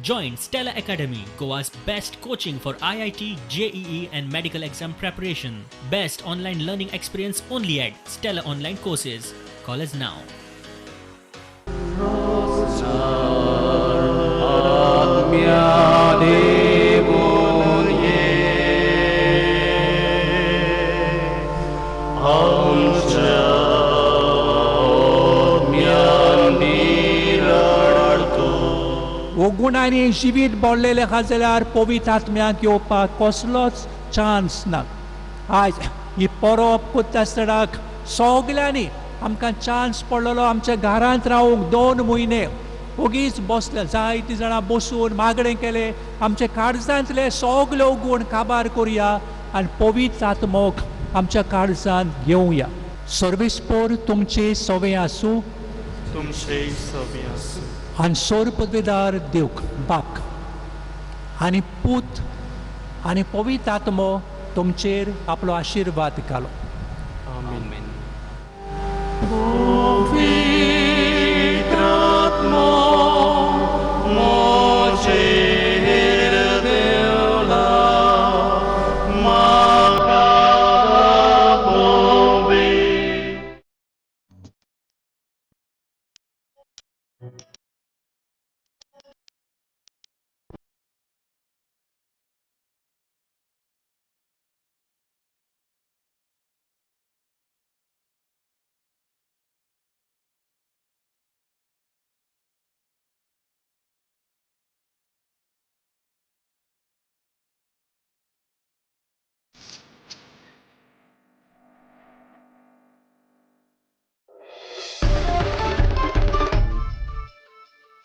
Join Stella Academy, Goa's best coaching for IIT, JEE and medical exam preparation. Best online learning experience only at Stella Online Courses. Call us now. गुणांनी जिवीत बोडलेले आहा जाल्यार पवित्र आत्म्याक येवपाक कसलोच chance ना. आज ही परब करता आसतनाक सगल्यांनी आमकां चान्स पडलेलो आमच्या घरांत रावूंक 2 म्हयने ओगीच बसले. जायतीं जाणां बसून मागणें केलें आमच्या काळजांतले सगळे गूण काबार करुया आनी पवित्र आत्मोक आमच्या काळजांत घेवया. सर्वेस्पर तुमचे सवे आसूं तुमचे सवे आसूं आनी सोर पदवीदार देवक बाप आनी पूत आनी पवित्र आत्मो तुमचेर आपलो आशिर्वाद घालो. आमीन. पवित्र आत्मा